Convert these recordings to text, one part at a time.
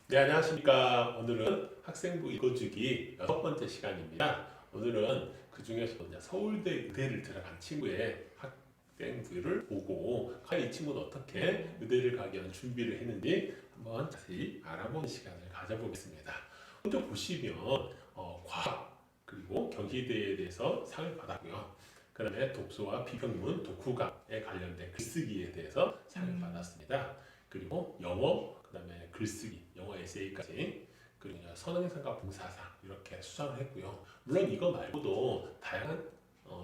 네, 안녕하십니까. 오늘은 학생부 읽어주기 6번째 시간입니다. 오늘은 그 중에서 이제 서울대 의대를 들어간 친구의 학생부를 보고 과연 이 친구는 어떻게 의대를 가기 위한 준비를 했는지 한번 자세히 알아보는 시간을 가져보겠습니다. 먼저 보시면 과학 그리고 경희대에 대해서 상을 받았고요. 그 다음에 독서와 비평문, 독후감에 관련된 글쓰기에 대해서 상을 받았습니다. 그리고 영어, 그 다음에 글쓰기, 영어 에세이까지, 그리고 선행상과 봉사상 이렇게 수상을 했고요. 물론 이거 말고도 다양한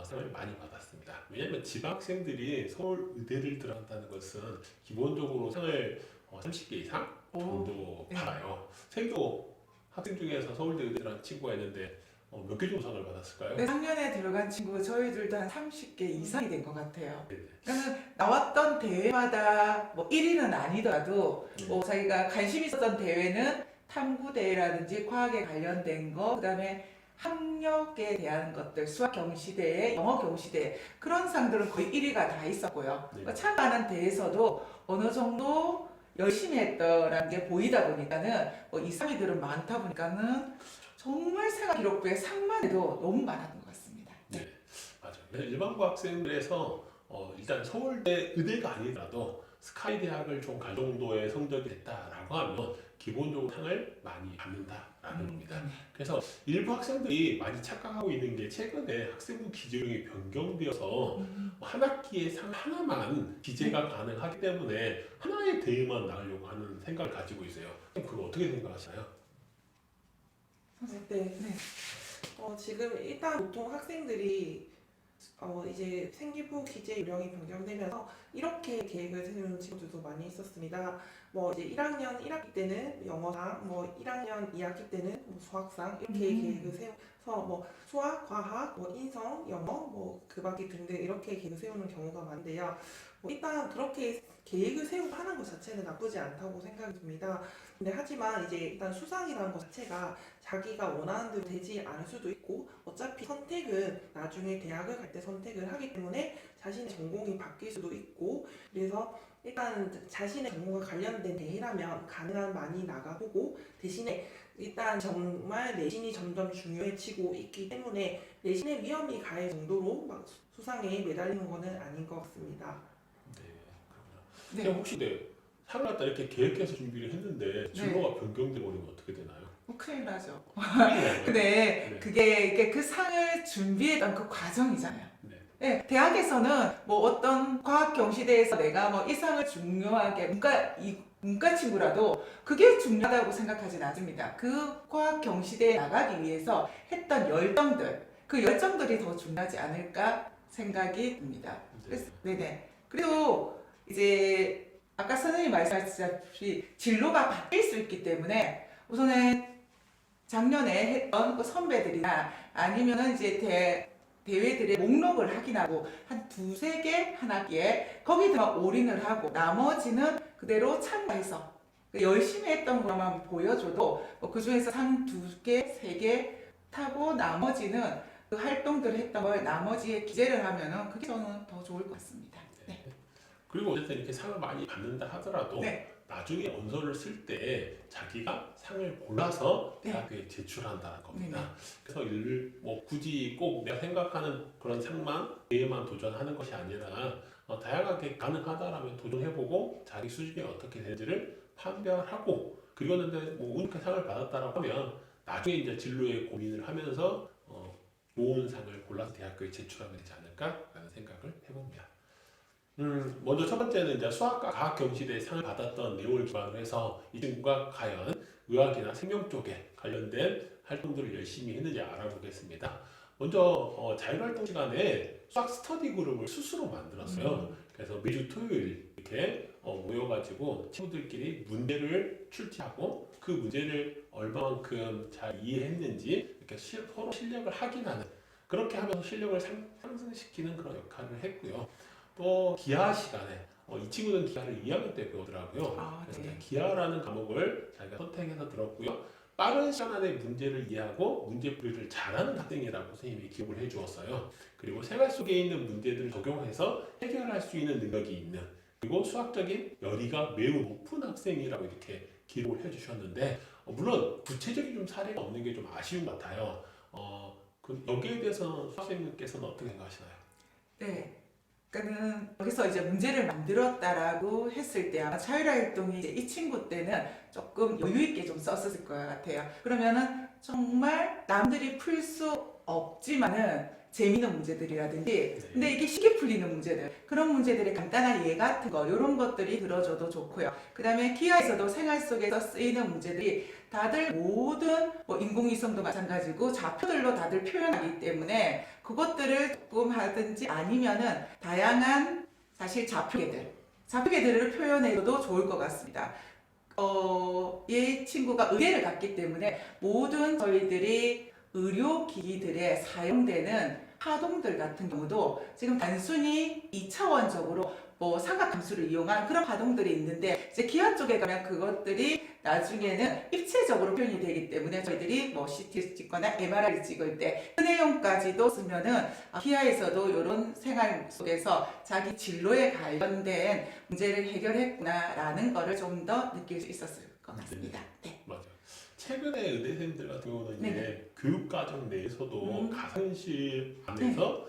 상을 많이 받았습니다. 왜냐하면 지방학생들이 서울 의대를 들어간다는 것은 기본적으로 상을 30개 이상 정도 받아요. 세교 학생 중에서 서울대 의대 들어간 친구가 있는데 몇 개 정도 상을 받았을까요? 네, 작년에 들어간 친구 저희들도 한 30개 이상이 된 것 같아요. 네네. 그러니까 나왔던 대회마다 뭐 1위는 아니더라도 뭐 자기가 관심 있었던 대회는 탐구대회라든지 과학에 관련된 거, 그다음에 학력에 대한 것들, 수학 경시대회, 영어 경시대회 그런 상들은 거의 1위가 다 있었고요. 그러니까 참가하는 대회에서도 어느 정도 열심히 했더라는 게 보이다 보니까는 이 3위들은 많다 보니까는 정말 생활 기록부에 상만 해도 너무 많았던 것 같습니다. 네, 맞아요. 일반고 학생들에서 일단 서울대 의대가 아니더라도 스카이 대학을 좀 갈 정도의 성적이 됐다라고 하면 기본적으로 상을 많이 받는다라는 겁니다. 그래서 일부 학생들이 많이 착각하고 있는 게 최근에 학생부 기재령이 변경되어서 한 학기에 상 하나만 기재가 가능하기 때문에 하나의 대회만 나가려고 하는 생각을 가지고 있어요. 그거 어떻게 생각하시나요? 네. 지금 일단 보통 학생들이 이제 생기부 기재 요령이 변경되면서 이렇게 계획을 세우는 친구들도 많이 있었습니다. 뭐 이제 1학년 1학기 때는 영어상, 뭐 1학년 2학기 때는 뭐 수학상 이렇게 계획을 세워서 뭐 수학, 과학, 뭐 인성, 영어, 뭐 급학기 등등 이렇게 계획을 세우는 경우가 많은데요. 뭐 일단 그렇게 계획을 세우고 하는 것 자체는 나쁘지 않다고 생각이 듭니다. 근데 하지만 이제 일단 수상이라는 것 자체가 자기가 원하는 대로 되지 않을 수도 있고 어차피 선택은 나중에 대학을 갈 때 선택을 하기 때문에 자신의 전공이 바뀔 수도 있고 그래서 일단 자신의 전공과 관련된 대회라면 가능한 많이 나가보고 대신에 일단 정말 내신이 점점 중요해지고 있기 때문에 내신의 위험이 가할 정도로 막 수상에 매달리는 것은 아닌 것 같습니다. 네, 그렇구나. 그럼 혹시 상을 갖다 이렇게 계획해서 준비를 했는데 진로가 변경돼 버리면 어떻게 되나요? 큰일 나죠. 큰일 근데 나요? 그게 그 상을 준비했던 그 과정이잖아요. 네. 네, 대학에서는 뭐 어떤 과학 경시대에서 내가 뭐 이 상을 중요하게 문과 친구라도 그게 중요하다고 생각하진 않습니다. 그 과학 경시대에 나가기 위해서 했던 열정들, 그 열정들이 더 중요하지 않을까 생각이 듭니다. 그래서 네네. 그리고 이제 아까 선생님이 말씀하셨다시피 진로가 바뀔 수 있기 때문에 우선은 작년에 했던 그 선배들이나 아니면은 이제 대회들의 목록을 확인하고 한 두세 개 한 학기에 거기다가 올인을 하고 나머지는 그대로 참가해서 열심히 했던 것만 보여줘도 그 중에서 상 두 개, 세 개 타고 나머지는 그 활동들을 했던 걸 나머지에 기재를 하면은 그게 저는 더 좋을 것 같습니다. 네. 그리고 어쨌든 이렇게 상을 많이 받는다 하더라도 네. 나중에 원서를 쓸 때 자기가 상을 골라서 네. 대학교에 제출한다는 겁니다. 네네. 그래서 뭐 굳이 꼭 내가 생각하는 그런 상만 대회만 도전하는 것이 아니라 다양하게 가능하다라면 도전해보고 자기 수준이 어떻게 되는지를 판별하고 그리고 근데 뭐 운이 상을 받았다라고 하면 나중에 이제 진로에 고민을 하면서 좋은 상을 골라서 대학교에 제출하면 되지 않을까라는 생각을 해봅니다. 먼저 첫 번째는 이제 수학과 과학 경시대에 상을 받았던 내용을 기반으로 해서 이 친구가 과연 의학이나 생명 쪽에 관련된 활동들을 열심히 했는지 알아보겠습니다. 먼저 자율활동 시간에 수학 스터디 그룹을 스스로 만들었어요. 그래서 매주 토요일 이렇게 모여가지고 친구들끼리 문제를 출제하고 그 문제를 얼마만큼 잘 이해했는지 이렇게 서로 실력을 확인하는 그렇게 하면서 실력을 상승시키는 그런 역할을 했고요. 또 기하 시간에 이 친구는 기하를 2학년 때 배우더라고요. 그래서 네. 기하라는 과목을 자기가 선택해서 들었고요. 빠른 시간 안에 문제를 이해하고 문제풀이를 잘하는 학생이라고 선생님이 기록을 해주었어요. 그리고 생활 속에 있는 문제들을 적용해서 해결할 수 있는 능력이 있는 그리고 수학적인 열의가 매우 높은 학생이라고 이렇게 기록을 해주셨는데 물론 구체적인 좀 사례가 없는 게 좀 아쉬운 것 같아요. 여기에 대해서 수학생님께서는 어떻게 생각하시나요? 네. 그러니까는 여기서 이제 문제를 만들었다라고 했을 때 아마 자율활동이 이제 이 친구 때는 조금 여유 있게 좀 썼을 것 같아요. 그러면은 정말 남들이 풀 수 없지만은 재미있는 문제들이라든지 근데 이게 쉽게 풀리는 문제들 그런 문제들의 간단한 예 같은 거 이런 것들이 들어줘도 좋고요. 그 다음에 기하에서도 생활 속에서 쓰이는 문제들이 다들 모든 뭐 인공위성도 마찬가지고 좌표들로 다들 표현하기 때문에 그것들을 조금 하든지 아니면은 다양한 사실 좌표계들을 표현해도 좋을 것 같습니다. 이 친구가 의대를 갔기 때문에 모든 저희들이 의료기기들에 사용되는 파동들 같은 경우도 지금 단순히 2차원적으로 뭐 삼각함수를 이용한 그런 파동들이 있는데 이제 기하 쪽에 가면 그것들이 나중에는 입체적으로 표현이 되기 때문에 저희들이 뭐 CT 찍거나 MRI 찍을 때 그 내용까지도 쓰면은 기하에서도 이런 생활 속에서 자기 진로에 관련된 문제를 해결했구나라는 거를 좀 더 느낄 수 있었을 것 같습니다. 네. 맞아요. 최근에 의대생들 같은 경우는 이제 네네. 교육과정 내에서도 가상실 안에서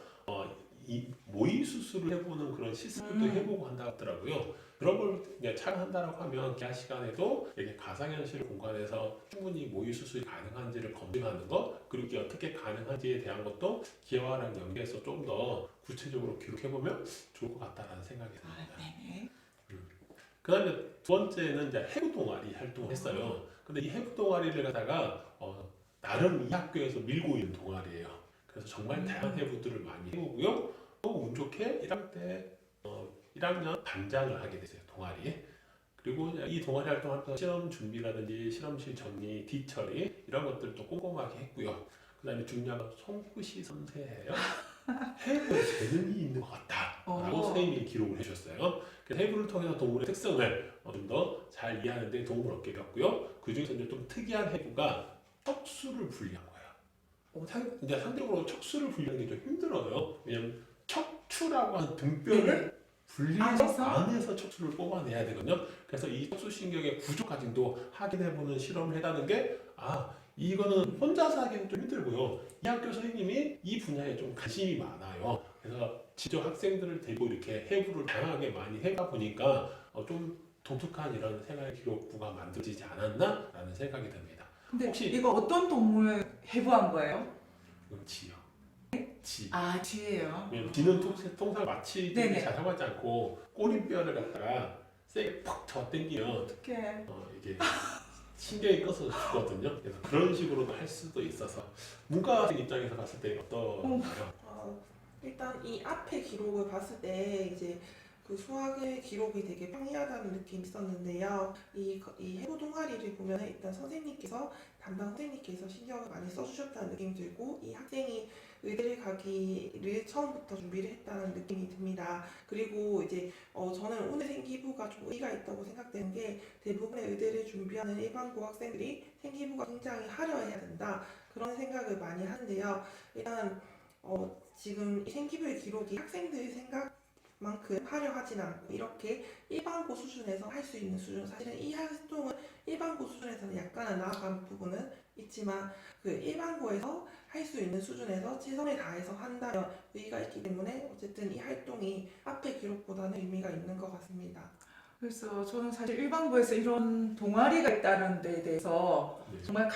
이 모의 수술을 해보는 그런 시스템도 해보고 한다 하더라고요. 그런 걸 이제 촬영한다라고 하면 기하 시간에도 이렇게 가상현실 공간에서 충분히 모의 수술이 가능한지를 검증하는 것 그리고 이게 어떻게 가능한지에 대한 것도 기하랑 연계해서 좀 더 구체적으로 기록해보면 좋을 것 같다라는 생각이 듭니다. 네. 그다음에 두 번째는 이제 해부 동아리 활동을 했어요. 근데 이 해부 동아리를 갖다가 나름 이 학교에서 밀고 있는 동아리예요. 그래서 정말 다양한 해부들을 많이 해보고요. 또 운 좋게 1학년 때 1학년 반장을 하게 됐어요. 동아리. 그리고 이 동아리 활동하면서 실험 준비라든지 실험실 정리, 뒤처리 이런 것들도 꼼꼼하게 했고요. 그다음에 중요한 건 손끝이 섬세해요. 해부에 재능이 있는 것 같다라고 선생님이 기록을 해주셨어요. 그래서 해부를 통해서 동물의 특성을 좀 더 잘 이해하는 데 도움을 얻게 되었고요. 그 중에서 이제 좀 특이한 해부가 척수를 분리한 거예요. 이제 상대적으로 척수를 분리하는 게 좀 힘들어요. 왜냐면 척추라고 하는 등뼈를 분리해서 안에서 척수를 뽑아내야 되거든요. 그래서 이 척수신경의 구조까지도 확인해보는 실험을 했다는 게 이거는 혼자서 하기는 좀 힘들고요. 이 학교 선생님이 이 분야에 좀 관심이 많아요. 그래서 직접 학생들을 데리고 이렇게 해부를 다양하게 많이 해가 보니까 좀 독특한 이런 생활 기록부가 만들어지지 않았나라는 생각이 듭니다. 근데 혹시 이거 어떤 동물 해부한 거예요? 이건 지요. 지. 지예요. 지는 통상 마취 네네. 잘 하지 않고 꼬리뼈를 갖다가 세게 퍽 잡아당기면 어떡해. 이게 신경이 꺼서 죽거든요. 그래서 그런 식으로도 할 수도 있어서 문과생 입장에서 봤을 때 어떤가요? 일단 이 앞에 기록을 봤을 때 이제 그 수학의 기록이 되게 평이하다는 느낌이 있었는데요. 이 해부 동아리를 보면 일단 담당 선생님께서 신경을 많이 써주셨다는 느낌이 들고 이 학생이 의대를 가기를 처음부터 준비를 했다는 느낌이 듭니다. 그리고 이제 저는 오늘 생기부가 좀 의의가 있다고 생각되는 게 대부분의 의대를 준비하는 일반고 학생들이 생기부가 굉장히 화려해야 된다 그런 생각을 많이 하는데요. 일단 지금 이 생기부의 기록이 학생들의 생각만큼 화려하진 않고 이렇게 일반고 수준에서 할 수 있는 수준 사실은 이 활동은 일반고 수준에서는 약간은 나아간 부분은 있지만 그 일반고에서 할 수 있는 수준에서 최선을 다해서 한다면 의의가 있기 때문에 어쨌든 이 활동이 앞에 기록보다는 의미가 있는 것 같습니다. 그래서 저는 사실 일반부에서 이런 동아리가 있다는 데 대해서 정말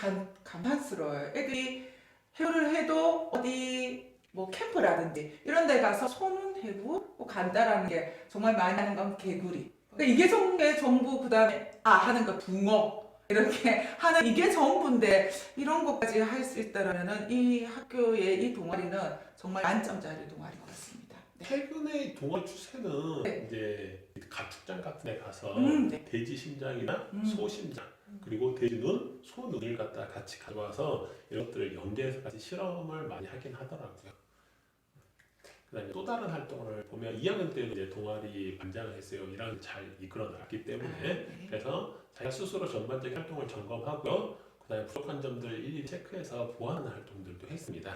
감탄스러워요. 애들이 해부를 해도 어디 뭐 캠프라든지 이런 데 가서 손은 해부 간다라는 게 정말 많이 하는 건 개구리. 그러니까 이게 전부 그 다음에 하는 거 붕어 이렇게 하는 이게 전부인데 이런 것까지 할 수 있다라면은 이 학교의 이 동아리는 정말 만점짜리 동아리인 것 같습니다. 네. 최근의 동아리 추세는 네. 이제 가축장 같은 데 가서 네. 돼지 심장이나 소 심장 그리고 돼지 눈, 소 눈을 갖다 같이 가져와서 이것들을 연계해서 같이 실험을 많이 하긴 하더라고요. 그다음에 또 다른 활동을 보면 2학년 때는 이제 동아리 반장을 했어요. 1학년 잘 이끌어 나갔기 때문에 네. 그래서 자기가 스스로 전반적인 활동을 점검하고요. 그다음에 부족한 점들을 일일이 체크해서 보완하는 활동들도 했습니다.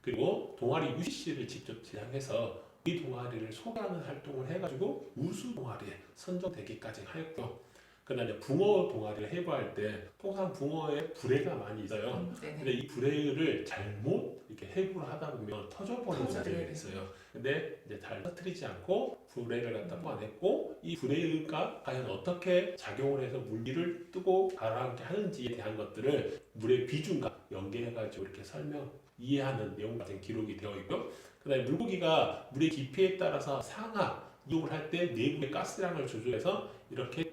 그리고 동아리 UCC를 직접 제작해서 이 동아리를 소개하는 활동을 해가지고 우수 동아리에 선정되기까지 하였고요. 그다음에 이제 붕어 동아리를 해부할 때 통상 붕어에 불해가 많이 있어요. 네네. 근데 이 불해를 잘못 이렇게 해부를 하다 보면 터져버리는 터져요. 문제가 있어요. 근데 이제 잘 터뜨리지 않고 불해를 갖다 뽑아냈고 이 불해가 과연 어떻게 작용을 해서 물기를 뜨고 가라앉게 하는지에 대한 것들을 물의 비중과 연계해가지고 이렇게 설명 이해하는 내용 같은 기록이 되어 있고요. 그다음에 물고기가 물의 깊이에 따라서 상하 이동을 할 때 내부의 가스량을 조절해서 이렇게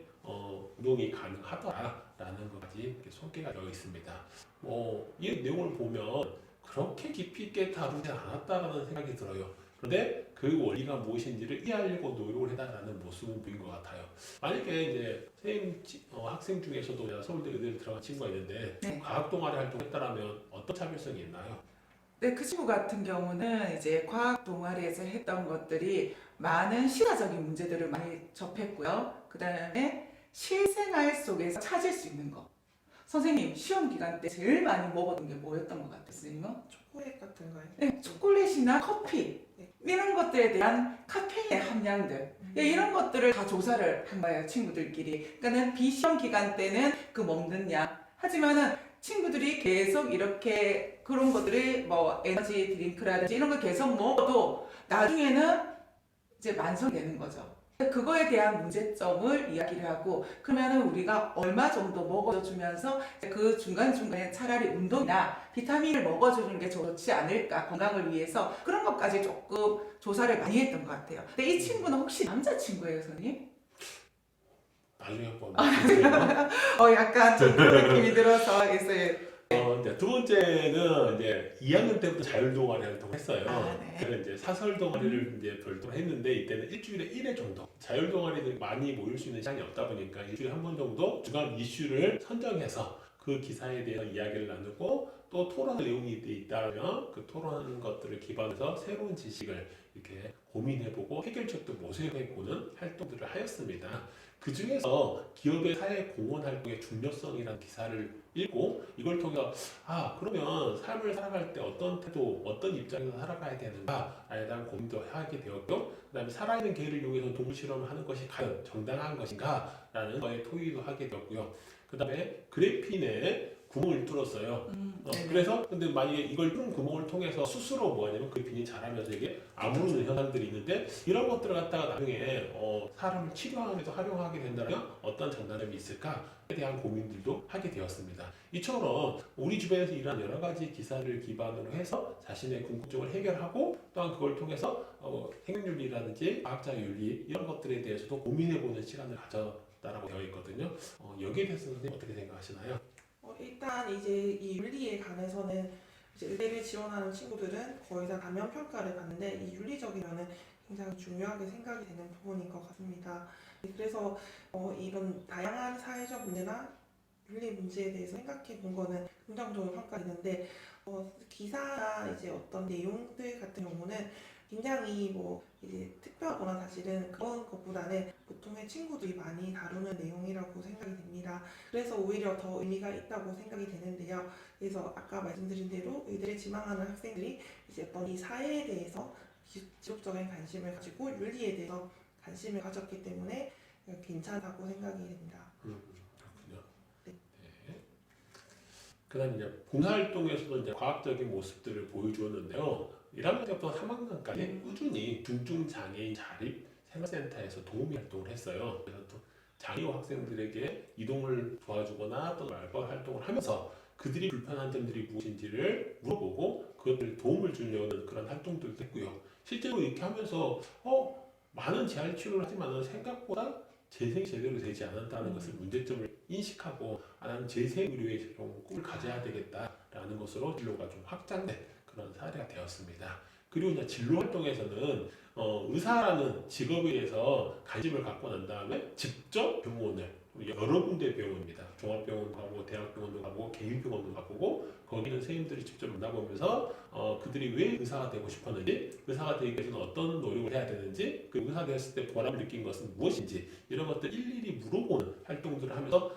운동이 가능하다라는 것까지 이렇게 소개가 되어 있습니다. 이 내용을 보면 그렇게 깊이 있게 다루지 않았다는 생각이 들어요. 그런데 그 원리가 무엇인지를 이해하려고 노력을 해달라는 모습은 보인 것 같아요. 만약에 이제 선생님 학생 중에서도 내가 서울대 의대를 들어간 친구가 있는데 네. 과학 동아리 활동했다라면 어떤 차별성이 있나요? 네, 그 친구 같은 경우는 이제 과학 동아리에서 했던 것들이 많은 시사적인 문제들을 많이 접했고요. 그 다음에 실생활 속에서 찾을 수 있는 거. 선생님, 시험 기간 때 제일 많이 먹었던 게 뭐였던 것 같아요, 선생님은? 초콜릿 같은가요? 네, 초콜릿이나 커피 네. 이런 것들에 대한 카페인의 함량들 이런 것들을 다 조사를 한 거예요, 친구들끼리. 그러니까는 비시험 기간 때는 그 먹는 양. 하지만은 친구들이 계속 이렇게 그런 것들을 뭐 에너지 드링크라든지 이런 걸 계속 먹어도 나중에는 이제 만성이 되는 거죠. 그거에 대한 문제점을 이야기를 하고 그러면은 우리가 얼마 정도 먹어주면서 그 중간중간에 차라리 운동이나 비타민을 먹어주는 게 좋지 않을까 건강을 위해서 그런 것까지 조금 조사를 많이 했던 것 같아요. 근데 이 친구는 혹시 남자친구예요, 선생님? 나중에 한번 약간 좀 그런 느낌이 들어서 있어요. 이제 두 번째는 이제 2학년 때부터 자율 동아리 활동을 했어요. 아, 네. 그래서 이제 사설 동아리를 이제 별도로 했는데 이때는 일주일에 1회 정도. 자율 동아리는 많이 모일 수 있는 시간이 없다 보니까 일주일에 한 번 정도 주간 이슈를 선정해서 그 기사에 대해서 이야기를 나누고 또 토론 내용이 있다면 그 토론하는 것들을 기반해서 새로운 지식을 이렇게 고민해보고 해결책도 모색해보는 활동들을 하였습니다. 그 중에서 기업의 사회 공헌 활동의 중요성이라는 기사를 읽고 이걸 통해서 그러면 삶을 살아갈 때 어떤 태도, 어떤 입장에서 살아가야 되는가에 대한 고민도 하게 되었고 그 다음에 살아있는 개를 이용해서 동물 실험을 하는 것이 과연 정당한 것인가 라는 거에 토의도 하게 되었고요. 그 다음에 그래핀에 구멍을 뚫었어요. 그래서 근데 만약에 이걸 뚫은 구멍을 통해서 스스로 뭐하냐면 그래핀이 자라면서 이게 아무르는 현상들이 있는데 이런 것들을 갖다가 나중에 사람을 치료하면서 활용하게 된다면 어떤 장단점이 있을까에 대한 고민들도 하게 되었습니다. 이처럼 우리 주변에서 일어난 여러 가지 기사를 기반으로 해서 자신의 궁금증을 해결하고 또한 그걸 통해서 생명윤리라든지 과학자 윤리 이런 것들에 대해서도 고민해보는 시간을 가졌다라고 되어 있거든요. 여기에 대해서 선생님 어떻게 생각하시나요? 일단 이제 이 윤리에 관해서는 이제 의대를 지원하는 친구들은 거의 다 단면 평가를 받는데 이 윤리적인 면은 굉장히 중요하게 생각이 되는 부분인 것 같습니다. 그래서 이런 다양한 사회적 문제나 윤리 문제에 대해서 생각해 본 거는 긍정적으로 평가되는데 기사나 이제 어떤 내용들 같은 경우는 굉장히 이제 특별하거나 사실은 그런 것보다는 보통의 친구들이 많이 다루는 내용이라고 생각이 됩니다. 그래서 오히려 더 의미가 있다고 생각이 되는데요. 그래서 아까 말씀드린 대로 의대를 지망하는 학생들이 이제 어떤 이 사회에 대해서 지속적인 관심을 가지고 윤리에 대해서 관심을 가졌기 때문에 괜찮다고 생각이 됩니다. 그렇군요. 네. 네. 그다음 이제 봉사활동에서도 이제 과학적인 모습들을 보여주었는데요. 1학년 때부터 3학년까지 꾸준히 중증 장애인 자립 생활센터에서 도우미 활동을 했어요. 그래서 또 장애인 학생들에게 이동을 도와주거나 또 말벌 활동을 하면서 그들이 불편한 점들이 무엇인지를 물어보고 그것들 도움을 주려는 그런 활동들도 했고요. 실제로 이렇게 하면서 많은 재활 치료를 하지만 생각보다 재생이 제대로 되지 않았다는 것을 문제점을 인식하고 나는 재생의료의 좀 꿈을 가져야 되겠다라는 것으로 진로가 좀 확장된 그런 사례가 되었습니다. 그리고 이제 진로 활동에서는 의사라는 직업에 대해서 관심을 갖고 난 다음에 직접 병원을 여러 군데 병원입니다. 종합병원도 가고 대학병원도 가고 개인병원도 가보고 거기는 선생님들이 직접 만나보면서 그들이 왜 의사가 되고 싶었는지 의사가 되기 위해서는 어떤 노력을 해야 되는지 그 의사 됐을 때 보람을 느낀 것은 무엇인지 이런 것들 일일이 물어보는 활동들을 하면서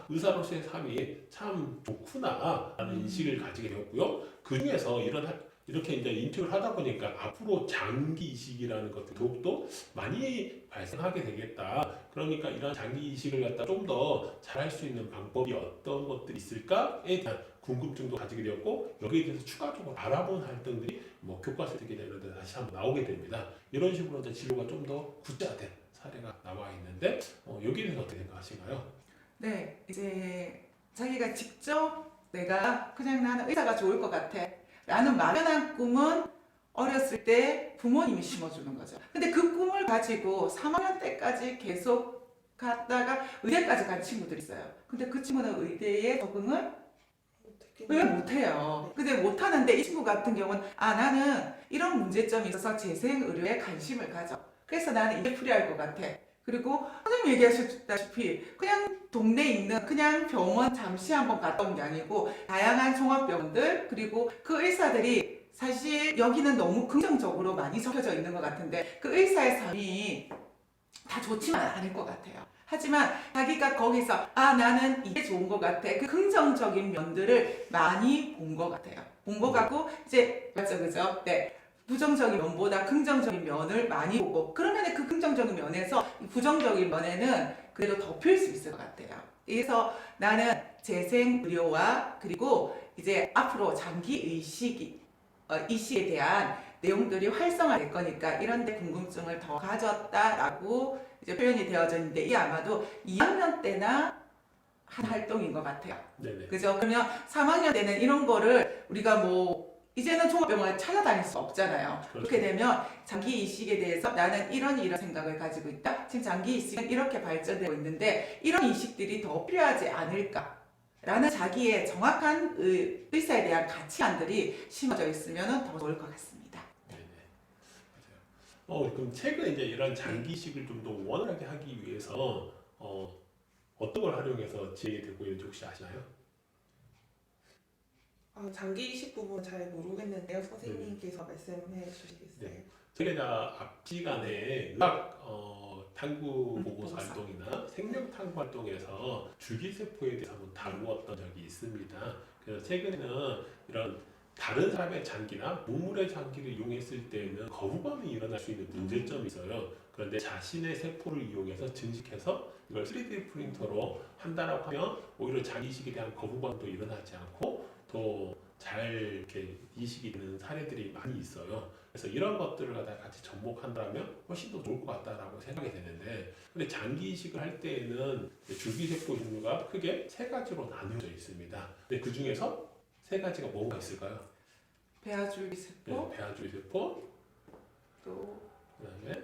의사로서의 삶이 참 좋구나 라는 인식을 가지게 되었고요. 그 중에서 이런 이렇게 이제 인식을 하다 보니까 앞으로 장기 이식이라는 것도 더욱더 많이 발생하게 되겠다. 그러니까 이런 장기 이식을 갖다 좀 더 잘할 수 있는 방법이 어떤 것들이 있을까에 대한 궁금증도 가지게 되었고, 여기에 대해서 추가적으로 알아본 활동들이 뭐 교과서에 듣게 되는데 다시 한번 나오게 됩니다. 이런 식으로 이제 진로가 좀 더 구체화된 사례가 나와 있는데, 여기에 대해서 어떻게 생각하신가요? 네, 이제 자기가 직접 내가 그냥 나는 의사가 좋을 것 같아 라는 막연한 꿈은 어렸을 때 부모님이 심어주는 거죠. 근데 그 꿈을 가지고 3학년 때까지 계속 갔다가 의대까지 간 친구들이 있어요. 근데 그 친구는 의대에 적응을 왜 못해요? 근데 못하는데 이 친구 같은 경우는 나는 이런 문제점이 있어서 재생의료에 관심을 가져. 그래서 나는 이게 필요할 것 같아. 그리고 선생님 얘기하셨다시피 그냥 동네에 있는 그냥 병원 잠시 한번 갔다 온 게 아니고 다양한 종합병원들 그리고 그 의사들이 사실 여기는 너무 긍정적으로 많이 섞여져 있는 것 같은데 그 의사의 삶이 다 좋지만 않을 것 같아요. 하지만 자기가 거기서 나는 이게 좋은 것 같아. 그 긍정적인 면들을 많이 본 것 같아요. 본 것 같고 이제 맞죠, 그죠? 네. 부정적인 면보다 긍정적인 면을 많이 보고 그러면 그 긍정적인 면에서 이 부정적인 면에는 그래도 덮일 수 있을 것 같아요. 그래서 나는 재생의료와 그리고 이제 앞으로 장기 이식에 대한 내용들이 활성화될 거니까 이런 데 궁금증을 더 가졌다라고 이제 표현이 되어져 있는데 이 아마도 2학년 때나 한 활동인 것 같아요. 네네. 그죠? 그러면 3학년 때는 이런 거를 우리가 뭐 이제는 종합병원을 찾아다닐 수 없잖아요. 그렇죠. 그렇게 되면 장기 이식에 대해서 나는 이런 생각을 가지고 있다. 지금 장기 이식은 이렇게 발전되고 있는데 이런 이식들이 더 필요하지 않을까? 라는 자기의 정확한 의사에 대한 가치관들이 심어져 있으면 더 좋을 것 같습니다. 네네. 맞아요. 그럼 최근 이제 이런 장기 이식을 좀 더 원활하게 하기 위해서 어떤 걸 활용해서 진행이 되고 있는지 혹시 아시나요? 장기 이식 부분 잘 모르겠는데요. 선생님께서 말씀해 주시겠어요? 네. 저희가 앞 시간에 의학 탐구 보고서 보고서. 활동이나 생명 탐구 활동에서 줄기세포에 대해서 한번 다루었던 적이 있습니다. 그래서 최근에는 이런 다른 사람의 장기나 동물의 장기를 이용했을 때는 거부감이 일어날 수 있는 문제점이 있어요. 그런데 자신의 세포를 이용해서 증식해서 이걸 3D 프린터로 한다라고 하면 오히려 장기 이식에 대한 거부감도 일어나지 않고 더 잘 이렇게 이식이 되는 사례들이 많이 있어요. 그래서 이런 것들을 갖다 같이 접목한다면 훨씬 더 좋을 것 같다라고 생각이 되는데, 근데 장기 이식을 할 때에는 줄기세포 종류가 크게 세 가지로 나뉘어져 있습니다. 근데 그 중에서 세 가지가 뭐가 있을까요? 배아줄기세포 네, 배아줄기세포, 또 그다음에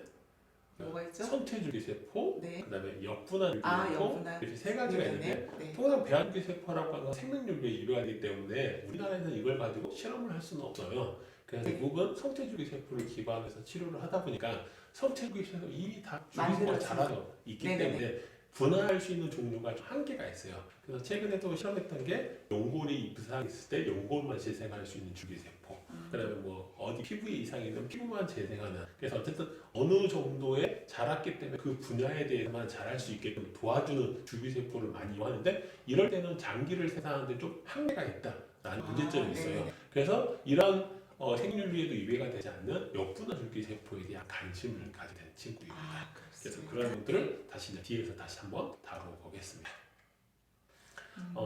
뭐가 있죠? 선체줄기세포, 네. 그다음에 역분화줄기세포, 역분화. 이렇게 세 가지가 있는데 네. 통상 배아줄기세포라고 하는 건 생명줄기에 이루어지기 때문에 우리나라에서는 이걸 가지고 실험을 할 수는 없어요. 그래서 네. 대부분 성체줄기세포를 기반해서 치료를 하다 보니까 성체줄기세포 이미 다 줄기세포가 만들어진 자라서 있기 네네네. 때문에 분할할 수 있는 종류가 좀 한계가 있어요. 그래서 최근에도 실험했던 게 연골이 부상이 있을 때 연골만 재생할 수 있는 줄기세포, 그다음에 뭐 어디 피부에 이상이 있는 피부만 재생하는, 그래서 어쨌든 어느 정도에 자랐기 때문에 그 분야에 대해서만 자랄 수 있게끔 도와주는 줄기세포를 많이 이용하는데, 이럴 때는 장기를 생산하는데 좀 한계가 있다라는 문제점이 있어요. 네네. 그래서 이런 생육류에도 이외가 되지 않는 역분화 줄기세포에 대한 관심을 가지게 된 친구입니다. 그래서 그렇습니다. 그런 것들을 다시 이제 뒤에서 다시 한번 다뤄보겠습니다.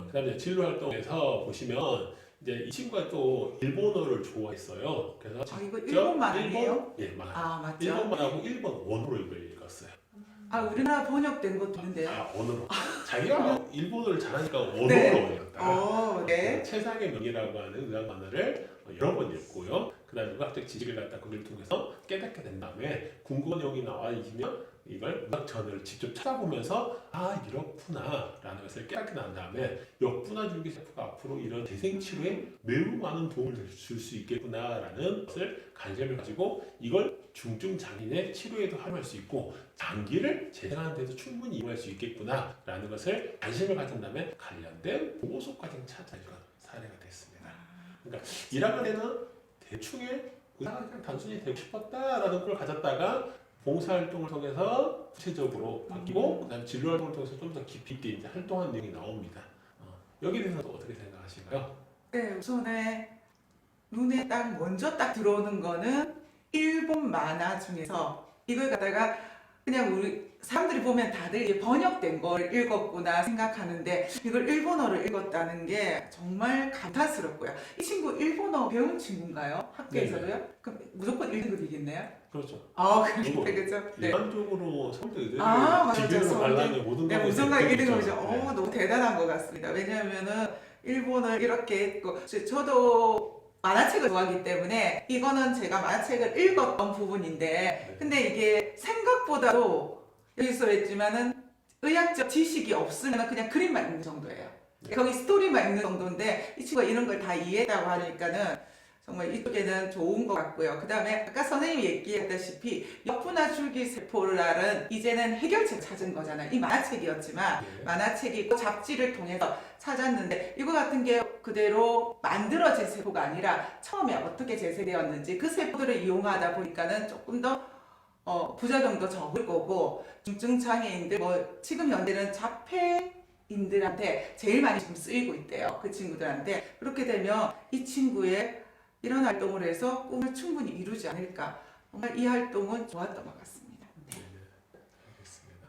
그다음에 진로 활동에서 보시면 이제 이 친구가 또 일본어를 좋아했어요. 그래서 이거 직접 일본만 아니에요? 예, 맞아요. 맞죠? 일본말하고 일본 원어로 이걸 읽었어요. 우리나라 번역된 것도 있는데요. 언어로. 자기가 일본어를 잘하니까 언어로 네. 읽었다. 네. 최상의 명이라고 하는 의학 만화를 여러 번 읽고요. 그다음에 의학적 지식을 갖다 거기를 통해서 깨닫게 된 다음에 궁금한 내용이 나와 있으면 이걸 의학 저널을 직접 찾아보면서 이렇구나라는 것을 깨닫게 난 다음에 역분화 줄기세포가 앞으로 이런 재생 치료에 매우 많은 도움을 줄 수 있겠구나라는 것을 관심을 가지고 이걸 중증 장인의 치료에도 활용할 수 있고 장기를 재생하는 데도 충분히 이용할 수 있겠구나라는 것을 관심을 가진 다음에 관련된 보고서까지 찾아내는 사례가 됐습니다. 그러니까 1학년 때는 대충의 의사가 그냥 단순히 되고 싶었다라는 걸 가졌다가 봉사활동을 통해서 구체적으로 바뀌고 그다음에 진로활동을 통해서 좀 더 깊이 있게 이제 활동하는 내용이 나옵니다. 여기에 대해서 어떻게 생각하실까요? 네, 우선에 눈에 딱 먼저 딱 들어오는 거는 일본 만화 중에서 이걸 갖다가 그냥 우리 사람들이 보면 다들 이게 번역된 걸 읽었구나 생각하는데 이걸 일본어를 읽었다는 게 정말 감탄스럽고요. 이 친구 일본어 배운 친구인가요? 학교에서도요? 그럼 무조건 1등급이겠네요? 그렇죠. 아, 일본. 그렇죠. 네. 일반적으로 서울대 의대를 아, 맞아요. 기준으로 서울대. 발라면 모든 네, 과목이 무슨가 1등급이죠. 1등급이죠. 너무 대단한 것 같습니다. 왜냐하면은 일본을 이렇게 했고 저도 만화책을 좋아하기 때문에 이거는 제가 만화책을 읽었던 부분인데 근데 이게 생각보다도 여기서 했지만은 의학적 지식이 없으면 그냥 그림만 있는 정도예요. 거기 스토리만 있는 정도인데 이 친구가 이런 걸 다 이해했다고 하니까는 정말 이쪽에는 좋은 것 같고요. 그 다음에 아까 선생님이 얘기했다시피 역분화 줄기세포랄은 이제는 해결책 찾은 거잖아요. 이 만화책이었지만 만화책이 잡지를 통해서 찾았는데 이거 같은 게 그대로 만들어진 세포가 아니라 처음에 어떻게 재생되었는지 그 세포들을 이용하다 보니까는 조금 더 부작용도 적을 거고 중증 장애인들 뭐 지금 현대는 자폐인들한테 제일 많이 지금 쓰이고 있대요. 그 친구들한테 그렇게 되면 이 친구의 이런 활동을 해서 꿈을 충분히 이루지 않을까. 정말 이 활동은 좋았던 것 같습니다. 네, 알겠습니다.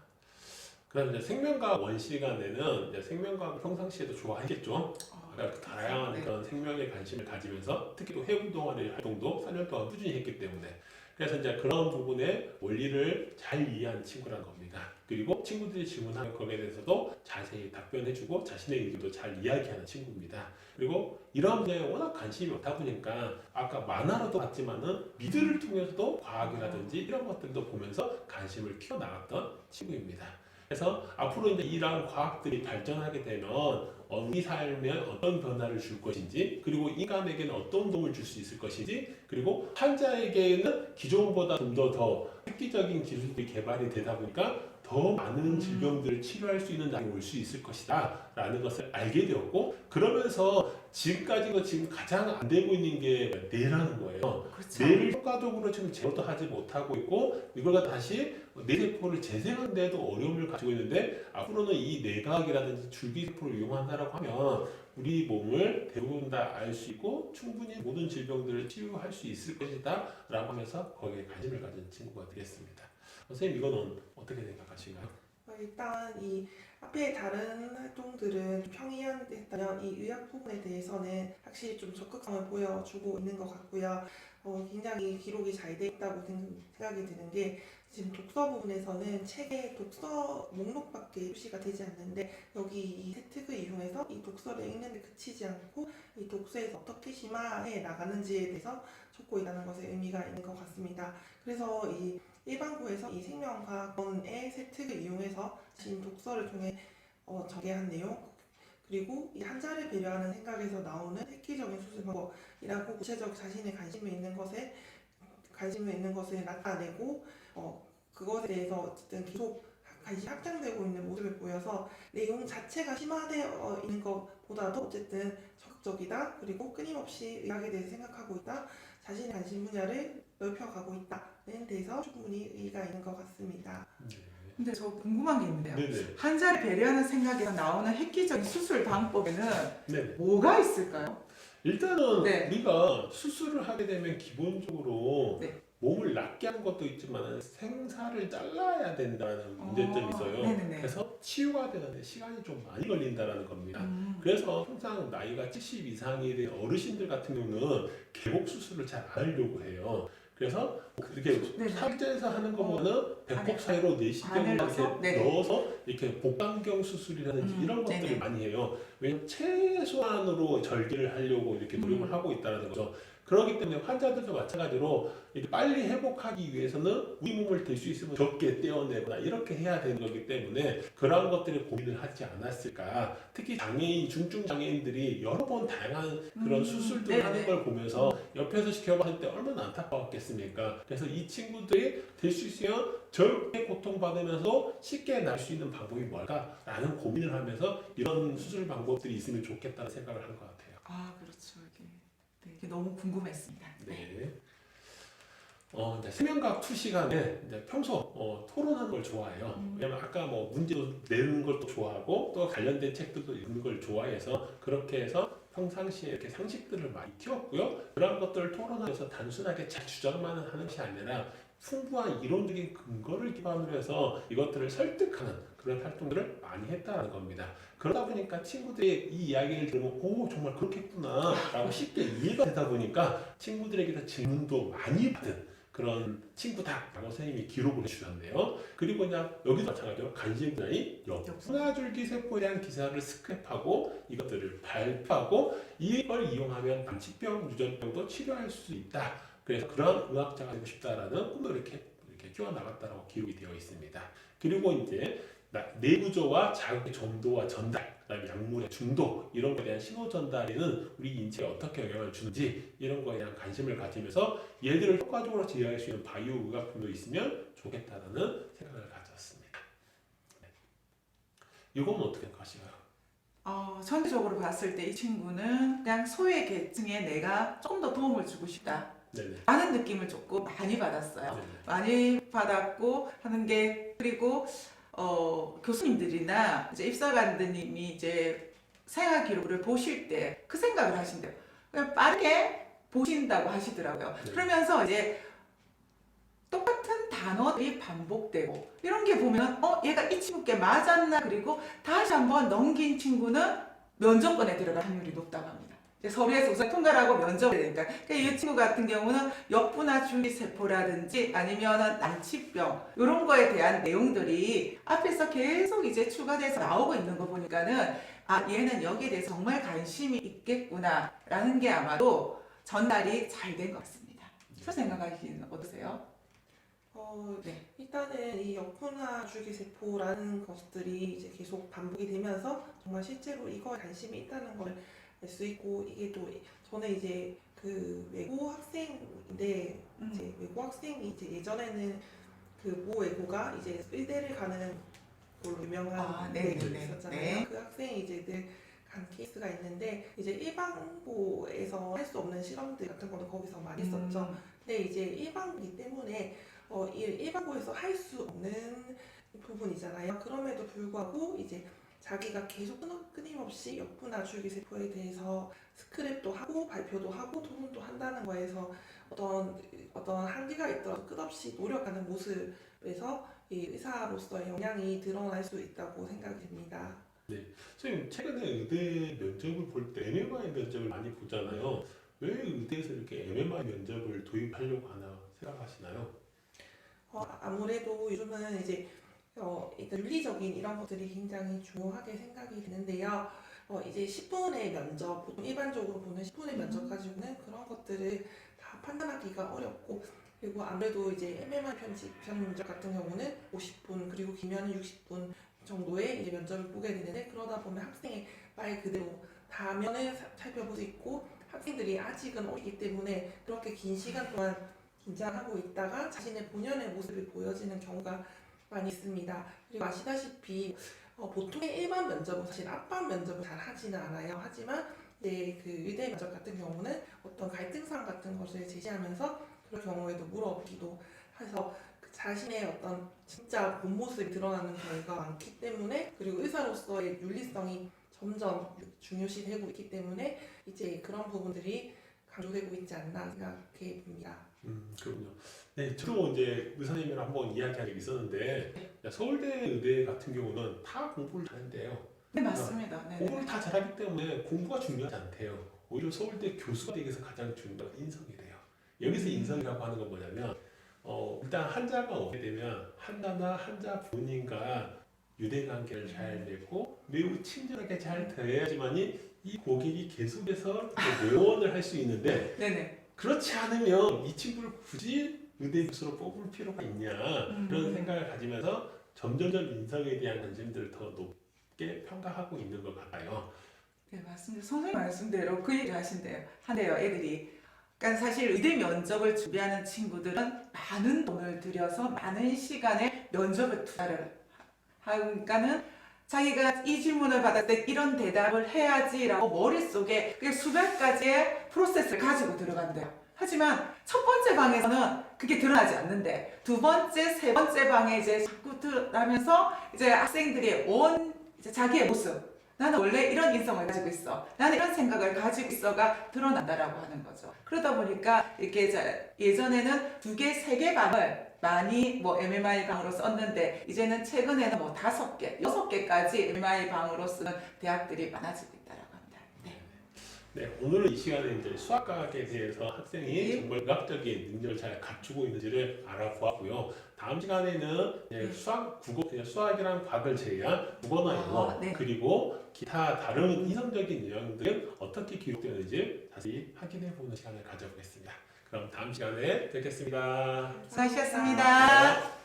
그럼 이제 생명과학 원 시간에는 이제 생명과학 평상시에도 좋아했겠죠. 그러니까 다양한 네. 그런 생명에 관심을 가지면서 특히 또 해군 동아리 활동도 4년 동안 꾸준히 했기 때문에 그래서 이제 그런 부분의 원리를 잘 이해한 친구라는 겁니다. 그리고 친구들이 질문하는 것에 대해서도 자세히 답변해주고 자신의 의견도 잘 이야기하는 친구입니다. 그리고 이런 분야에 워낙 관심이 많다 보니까 아까 만화로도 봤지만은 미드를 통해서도 과학이라든지 이런 것들도 보면서 관심을 키워나갔던 친구입니다. 그래서 앞으로 이제 이러한 과학들이 발전하게 되면 우리 삶에 어떤 변화를 줄 것인지 그리고 인간에게는 어떤 도움을 줄 수 있을 것인지 그리고 환자에게는 기존보다 좀 더 획기적인 기술들이 개발이 되다 보니까 더 많은 질병들을 치료할 수 있는 날이 올 수 있을 것이다 라는 것을 알게 되었고 그러면서 지금까지가 지금 가장 안 되고 있는 게 뇌라는 거예요. 그렇죠. 뇌를 효과적으로 지금 제어도 하지 못하고 있고 이걸 다시 뇌세포를 재생하는 데도 어려움을 가지고 있는데 앞으로는 이 뇌과학이라든지 줄기세포를 이용한다라고 하면 우리 몸을 대부분 다 알 수 있고 충분히 모든 질병들을 치유할 수 있을 것이다 라고 하면서 거기에 관심을 가진 친구가 되겠습니다. 선생님 이거는 어떻게 생각하신가요? 일단 이 앞에 다른 활동들은 좀 평이했다면 이 의학 부분에 대해서는 확실히 좀 적극성을 보여주고 있는 것 같고요. 굉장히 기록이 잘 돼 있다고 생각이 드는 게 지금 독서 부분에서는 책의 독서 목록밖에 표시가 되지 않는데 여기 이 세특을 이용해서 이 독서를 읽는 데 그치지 않고 이 독서에서 어떻게 심화해 나가는지에 대해서 적고 있다는 것에 의미가 있는 것 같습니다. 그래서 이 일반고에서 이 생명과학원의 세특을 이용해서 자신 독서를 통해 전개한 내용 그리고 이 환자를 배려하는 생각에서 나오는 획기적인 수술 방법이라고 구체적 자신의 관심이 있는 것을 나타내고 그것에 대해서 어쨌든 계속 관심이 확장되고 있는 모습을 보여서 내용 자체가 심화되어 있는 것보다도 어쨌든 적극적이다 그리고 끊임없이 의학에 대해서 생각하고 있다 자신의 관심 분야를 넓혀가고 있다는 데서 충분히 의의가 있는 것 같습니다. 근데 저 궁금한 게 있는데요. 네네. 환자를 배려하는 생각에서 나오는 획기적인 수술 방법에는 네네. 뭐가 있을까요? 일단은 네. 우리가 수술을 하게 되면 기본적으로 네. 몸을 낫게 하는 것도 있지만 생사를 잘라야 된다는 문제점이 있어요. 네네네. 그래서 치유가 되는데 시간이 좀 많이 걸린다는 겁니다. 그래서 항상 나이가 70 이상이 된 어르신들 같은 경우는 개복 수술을 잘 안 하려고 해요. 그래서 이렇게 네네. 살쪄서 하는 것보다는 배꼽 사이로 내시경을 안에 이렇게 넣어서? 네네. 넣어서 이렇게 복강경 수술이라든지 이런 것들을 네네. 많이 해요. 왜냐면 최소한으로 절개를 하려고 이렇게 노력을 하고 있다는 거죠. 그렇기 때문에 환자들도 마찬가지로 이렇게 빨리 회복하기 위해서는 우리 몸을 될 수 있으면 적게 떼어내거나 이렇게 해야 되는 거기 때문에 그러한 것들을 고민을 하지 않았을까. 특히 장애인, 중증 장애인들이 여러 번 다양한 그런 수술들을 하는 걸 보면서 옆에서 지켜봤을 때 얼마나 안타까웠겠습니까. 그래서 이 친구들이 될 수 있으면 적게 고통받으면서 쉽게 날 수 있는 방법이 뭘까라는 고민을 하면서 이런 수술 방법들이 있으면 좋겠다는 생각을 한 것 같아요. 아 그렇죠. 이게 너무 궁금했습니다. 네. 이제 생명과학 2 시간에 이제 평소 토론하는 걸 좋아해요. 왜냐면 아까 뭐 문제도 내는 걸 또 좋아하고 또 관련된 책들도 읽는 걸 좋아해서 그렇게 해서 평상시에 이렇게 상식들을 많이 키웠고요. 그런 것들을 토론하면서 단순하게 잘 주장만 하는 것이 아니라 풍부한 이론적인 근거를 기반으로 해서 이것들을 설득하는 그런 활동들을 많이 했다는 겁니다. 그러다 보니까 친구들이 이 이야기를 들으면 오 정말 그렇겠구나 라고 쉽게 이해가 되다 보니까 친구들에게서 질문도 많이 받은 그런 친구다라고 선생님이 기록을 해주셨네요. 그리고 그냥 여기도 마찬가지로 관심 분야인 역순화줄기 세포에 대한 기사를 스크랩하고 이것들을 발표하고 이걸 이용하면 남치병, 유전병도 치료할 수 있다. 그래서 그런 의학자가 되고 싶다라는 꿈도 이렇게 키워나갔다라고 기록이 되어 있습니다. 그리고 이제 내구조와 자극의 정도와 전달, 그다음에 약물의 중독 이런 것에 대한 신호 전달에는 우리 인체에 어떻게 영향을 주는지 이런 거에 대한 관심을 가지면서 얘들을 효과적으로 제어할 수 있는 바이오 의약품도 있으면 좋겠다라는 생각을 가졌습니다. 네. 이건 어떻게 생각하시나요? 전체적으로 봤을 때 이 친구는 그냥 소외 계층에 내가 조금 더 도움을 주고 싶다 네네. 라는 느낌을 조금 많이 받았어요. 네네. 많이 받았고 하는 게 그리고 교수님들이나 이제 입사관들님이 이제 생활 기록을 보실 때 그 생각을 하신대요. 그냥 빠르게 보신다고 하시더라고요. 네. 그러면서 이제 똑같은 단어들이 반복되고 이런 게 보면 얘가 이 친구께 맞았나 그리고 다시 한번 넘긴 친구는 면접권에 들어갈 확률이 높다고 합니다. 이제 서류에서 우선 통과를 하고 면접을 되니까. 그러니까 이 친구 같은 경우는 역분화 줄기세포라든지 아니면 난치병 이런 거에 대한 내용들이 앞에서 계속 이제 추가돼서 나오고 있는 거 보니까는 얘는 여기에 대해서 정말 관심이 있겠구나라는 게 아마도 전달이 잘 된 것 같습니다. 저 생각하기는 어떠세요? 네. 일단은 이 역분화 줄기세포라는 것들이 이제 계속 반복이 되면서 정말 실제로 이거에 관심이 있다는 걸 알 수 있고 이게 또 저는 이제 그 외고 학생인데 이제 외고 학생이 이제 예전에는 그 모 외고가 이제 의대를 가는 걸로 유명한 네네네. 있었잖아요. 네. 그 학생이 이제 늘 간 케이스가 있는데 이제 일반고에서 할 수 없는 실험들 같은 거는 거기서 많이 했었죠. 근데 이제 일반고이기 때문에 일반고에서 할 수 없는 부분이잖아요. 그럼에도 불구하고 이제 자기가 계속 끊임없이 역분화 줄기세포에 대해서 스크랩도 하고 발표도 하고 토론도 한다는 거에서 어떤 한계가 있더라도 끝없이 노력하는 모습에서 이 의사로서의 역량이 드러날 수 있다고 생각이 듭니다. 선생님 최근에 의대 면접을 볼 때 MMI 면접을 많이 보잖아요. 왜 의대에서 이렇게 MMI 면접을 도입하려고 하나 생각하시나요? 아무래도 요즘은 이제 일단 윤리적인 이런 것들이 굉장히 중요하게 생각이 되는데요. 이제 10분의 면접, 보통 일반적으로 보는 10분의 면접 가지고는 그런 것들을 다 판단하기가 어렵고 그리고 아무래도 이제 MMR 편집편 면접 같은 경우는 50분 그리고 길면은 60분 정도의 이제 면접을 보게 되는데 그러다 보면 학생의 말 그대로 다면을 살펴볼 수 있고 학생들이 아직은 어리기 때문에 그렇게 긴 시간 동안 긴장하고 있다가 자신의 본연의 모습이 보여지는 경우가 많이 있습니다. 그리고 아시다시피 보통의 일반 면접은 사실 앞반 면접을 잘 하지는 않아요. 하지만 이제 그 의대 면접 같은 경우는 어떤 갈등사항 같은 것을 제시하면서 그런 경우에도 물어보기도 해서 자신의 어떤 진짜 본 모습이 드러나는 경우가 많기 때문에 그리고 의사로서의 윤리성이 점점 중요시되고 있기 때문에 이제 그런 부분들이 강조되고 있지 않나 생각해 봅니다. 그렇군요. 네, 저도 이제 의사님이랑 한번 이야기한 적이 있었는데 서울대 의대 같은 경우는 다 공부를 잘한대요. 네, 맞습니다. 네. 공부를 다 잘하기 때문에 공부가 중요하지 않대요. 오히려 서울대 교수가 되기 위해서 가장 중요한 건 인성이래요. 여기서 인성이라고 하는 건 뭐냐면 일단 환자가 오게 되면 환자 본인과 유대관계를 잘 맺고 매우 친절하게 잘 대해야지만이 이 고객이 계속해서 내원을 할 수 있는데 네네. 그렇지 않으면 이 친구를 굳이 의대 교수로 뽑을 필요가 있냐 그런 생각을 가지면서 점점점 인성에 대한 관심들을 더 높게 평가하고 있는 것 같아요. 네, 맞습니다. 선생님 말씀대로 그 얘기 한대요, 애들이. 그러니까 사실 의대 면접을 준비하는 친구들은 많은 돈을 들여서 많은 시간에 면접에 투자를 하니까는 자기가 이 질문을 받을 때 이런 대답을 해야지라고 머릿속에 수백 가지의 프로세스를 가지고 들어간대요. 하지만 첫 번째 방에서는 그게 드러나지 않는데 두 번째, 세 번째 방에 이제 자꾸 드러나면서 이제 학생들이 이제 자기의 모습 나는 원래 이런 인성을 가지고 있어. 나는 이런 생각을 가지고 있어가 드러난다라고 하는 거죠. 그러다 보니까 이렇게 예전에는 2개, 3개 방을 많이 뭐 MMI 방으로 썼는데 이제는 최근에는 뭐 5개, 6개까지 MMI 방으로 쓰는 대학들이 많아지고 있다라고 합니다. 네. 네, 오늘은 이 시간에 이제 수학과학에 대해서 학생이 정말 의학적인 능력을 잘 갖추고 있는지를 알아보았고요. 다음 시간에는 이제 수학, 국어, 그냥 수학이랑 과학을 제외한 국어나 영어 네. 그리고 기타 다른 이성적인 내용들은 어떻게 기록되는지 다시 확인해 보는 시간을 가져보겠습니다. 그럼 다음 시간에 뵙겠습니다. 수고하셨습니다.